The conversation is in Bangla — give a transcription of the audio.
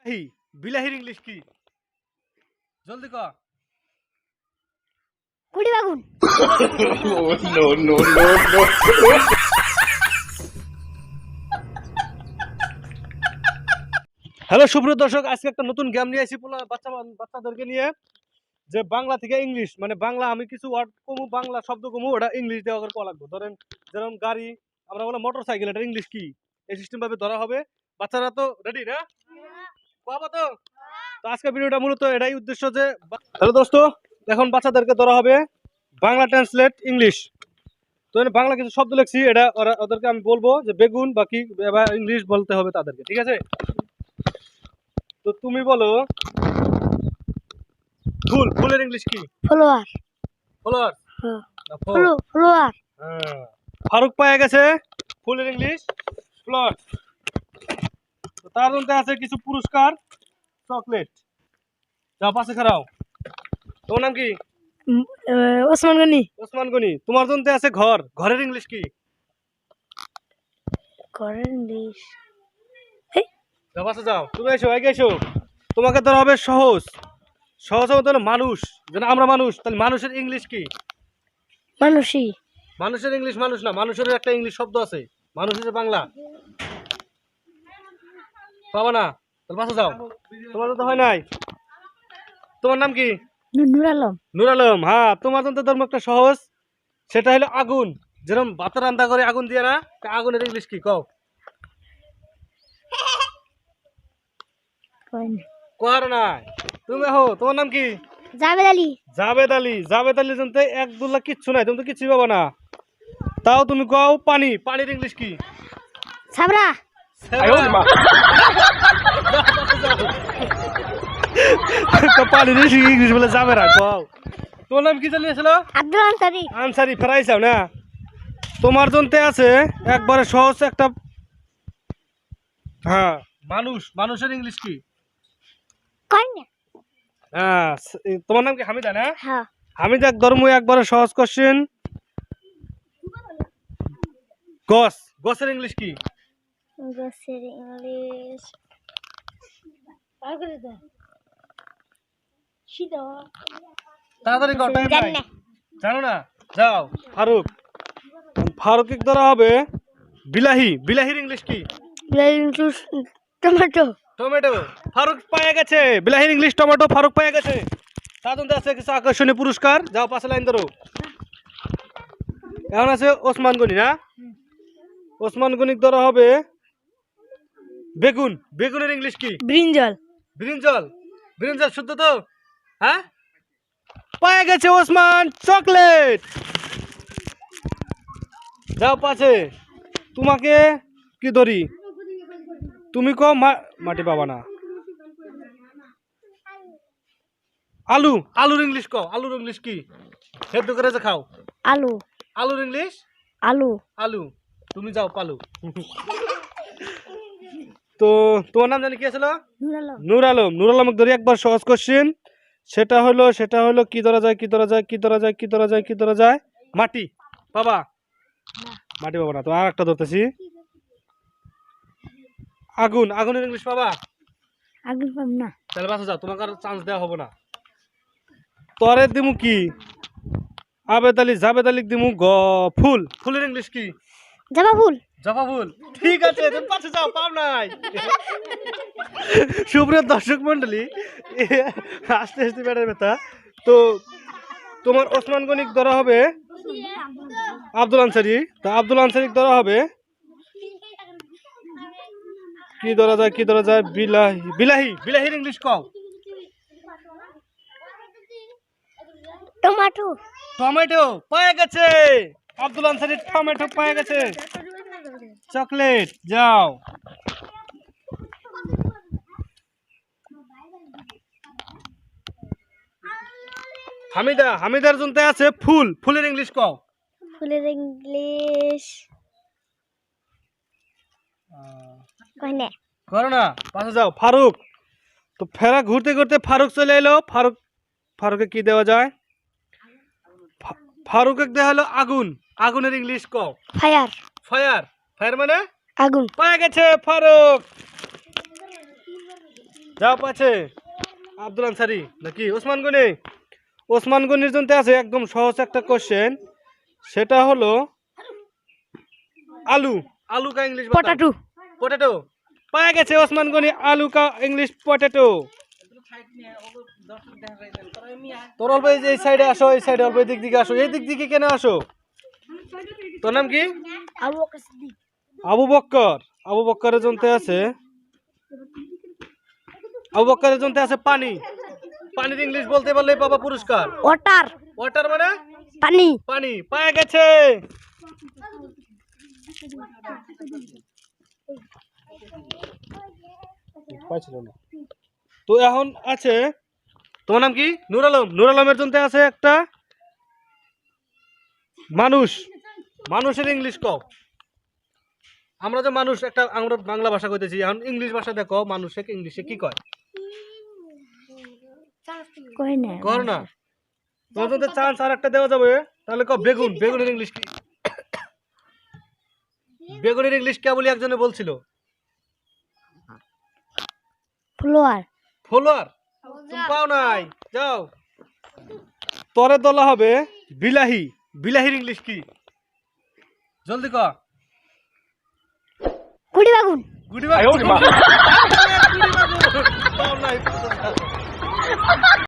বিলাহি বিলাহির ইংলিশ কি? জলদি ক। কুড়ি বাগুন। No, no, no, no. Hello সুপ্রিয় দর্শক, আজকে একটা নতুন গেম নিয়ে আসি বাচ্চাদেরকে নিয়ে, যে বাংলা থেকে ইংলিশ, মানে বাংলা আমি কিছু ওয়ার্ড কমু, বাংলা শব্দ কমু, ওটা ইংলিশ দেওয়া করে করা লাগবে। ধরেন যেরকম গাড়ি, আমরা বলে মোটর সাইকেল, এটা ইংলিশ কি, এই সিস্টেম ভাবে ধরা হবে। বাচ্চারা তো রেডি না? বাবা তো তো আজকের ভিডিওটা মূলত এটাই উদ্দেশ্য যে, হ্যালো দোস্ত, এখন বাচ্চাদেরকে ধরা হবে বাংলা ট্রান্সলেট ইংলিশ। তো বাংলা কিছু শব্দ লিখছি, এটা ওদেরকে আমি বলবো যে বেগুন বা কি ইংলিশ বলতে হবে তাদেরকে, ঠিক আছে? তো তুমি বলো ফুল, ফুলের ইংলিশ কি? ফলোয়ার। ফলোয়ার। ফলোয়ার। ফারুক পায়ে গেছে ফুলের ইংলিশ ফ্লোয়ার। তো তার মধ্যে আছে কিছু পুরস্কার, চকলেট। যাও পাশে খারাও। তোমার নাম কি? ওসমান গনি। ওসমান গনি। তোমার জন্য আছে ঘর, ঘরের ইংলিশ কি? ঘরের ইংলিশ। যাও পাশে যাও, তুমি এসো, আগে এসো। তোমাকে ধরা হবে সহজ, সহজ হবে তাহলে মানুষ, যেন আমরা মানুষ, তাহলে মানুষের ইংলিশ কি? মানুষই। মানুষের ইংলিশ মানুষ না, মানুষের একটা ইংলিশ শব্দ আছে, মানুষের বাংলা পাবা না, তাহলে পাশে যাও। তোমার তো হয় নাই। তোমার নাম কি? নূর আলম। নূর আলম। হ্যাঁ, তোমার জন্য ধর্ম একটা সহজ, সেটা হলো আগুন। যেরকম ভাত রান্না করে আগুন দিয়ে না, আগুনের ইংলিশ কি কও? কোয়ার নাই। তুমি হো, তোমার নাম কি? জাভেদ আলী। জাভেদ আলী। জাভেদ আলী জানতে এক দুল্লা কিচ্ছু নাই, তুমি তো কিচ্ছুই পাবা না। তাও তুমি কও পানি, পানির ইংলিশ কি? সাবরা। পানির ইংলিশ বলে যাবে না, কও। তোমার নাম কি জানিয়েছিল? আব্দুল আনসারি। আনসারি। ফেরাইছাও না? তোমার জন্য আছে একবারে সহজ একটা, হ্যাঁ, মানুষ, মানুষের ইংলিশ কি? কন্যা। হ্যাঁ, তোমার নাম কি? হামিদা না? হ্যাঁ। হামিদা ধর্ম একবারে সহজ কোশ্চেন। গছ, গছের ইংলিশ কি? গাছের ইংলিশ তাড়াতাড়ি কও, টাইম জানি নাই। না। জানো না? যাও ফারুক। ফারুক ধরা হবে বিলাহি। বিলাহির ইংলিশ কি? টমেটো। টমেটো। ফারুক পেয়ে গেছে বিলাহির ইংলিশ টমেটো, ফারুক পেয়ে গেছে। তার জন্য আছে কিছু আকর্ষণীয় পুরস্কার। যাও পাশে লাইন ধরো। এখন আছে ওসমান গনি না? ওসমান গনি ধরা হবে বেগুন। বেগুনের ইংলিশ কি? ব্রিঞ্জল। ব্রিঞ্জল। ব্রিঞ্জল শুদ্ধ তো? হ্যাঁ, পেয়ে গেছে ওসমান চকলেট। যাও পাশে। তোমাকে কি ধরি? তুমি কো মাটি পাবা না। আলু। আলুর ইংলিশ কও। আলুর ইংলিশ কি? সেদ্ধ করে যে খাও। আলু। আলুর ইংলিশ আলু। আলু। তুমি যাও পালু। তো তোমার নাম জানি কি ছিল? নূর আলম। নূর আলম। নূর আলমকে ধরি একবার সহজ কোশ্চেন, সেটা হলো কি ধরা যায়, কি ধরা যায়, কি ধরা যায়, কি ধরা যায়, কি ধরা যায়? মাটি বাবা। মাটি পাবা না, তো আর একটা ধরতেছি। আগুন। আগুনের ইংলিশ পাবা? আগুন পাম না। তাহলে বাসা যাও, তোমাকে আর চান্স দেওয়া হবে না। তরে দিমু কি? আবেদ আলী। জাবেদ আলী দিমু ফুল। ফুলের ইংলিশ কি? জবা ফুল। জবা ফুল। ঠিক আছে, তুমি পাশে যাও, পাও নাই। সুপ্রিয় দর্শক মন্ডলী, আস্তে আস্তে ব্যাটার ব্যথা। তো তোমার ওসমান গনিক ধরা হবে আব্দুল আনসারি। তো আব্দুল আনসারিক ধরা হবে কি ধরা যায়, কি ধরা যায়? বিলাহি। বিলাহি। বিলাহির ইংলিশ কও। টমেটো। টমেটো। পেয়ে গেছে আব্দুল আনসারি, টমেটো পেয়ে গেছে চকলেট। যাও। হামিদা। হামিদার জন্য আছে ফুল। ফুলের ইংলিশ কও। ফুলের ইংলিশ কন্যা। করো না, পাশে যাও। ফারুক। তো ফেরা ঘুরতে ঘুরতে ফারুক চলে এলো। ফারুক, ফারুকে কি দেওয়া যায়? ফারুকে দেওয়া হলো আগুন। আগুনের ইংলিশ কও। ফায়ার। ফায়ার। ফায়ার মানে আগুন। পেয়ে গেছে ফারুক। যা পাচ্ছে আব্দুল আনসারি নাকি ওসমান গনি? ওসমান গনির জন্য আছে একদম সহজ একটা কোশ্চেন, সেটা হলো আলু। আলু কা ইংলিশ পটাটু। পটেটো। পাওয়া গেছে ওসমান গনি, আলু কা ইংলিশ পটেটো। তোর অল্প এই সাইডে আসো, এই সাইডে অল্প দিক দিকে আসো, এই দিক দিকে কেন আসো? তোর নাম কি? আবু বক্কর। আবু বক্করের জন্য আছে, আবু বক্করের জন্য আছে পানি। পানির ইংলিশ বলতে পারলে পাবা পুরস্কার। ওয়াটার। ওয়াটার মানে পানি। পানি। পাওয়া গেছে। পাইছিল না তো। এখন আছে তোমার নাম কি? নূর আলম। নূর আলমের জন্য আছে একটা মানুষ। মানুষের ইংলিশ কও। আমরা যে মানুষ একটা, আমরা বাংলা ভাষা কইতেছি, এখন ইংলিশ ভাষা দেখো মানুষে ইংলিশে কি কয়? কই না। কর না। তোমার যদি চান্স আর একটা দেওয়া যাবে তাহলে কও বেগুন। বেগুনের ইংলিশ কি? বেগুনের ইংলিশ কে বলি একজনে বলছিল? ফ্লোয়ার। ফলোয়ার। তুমি পাও নাই, যাও। তরে দলা হবে বিলাহি। বিলাহির ইংলিশ কি? জলদি ক। কুড়ি বাগুন। গুডি বাগুন। পাও নাই।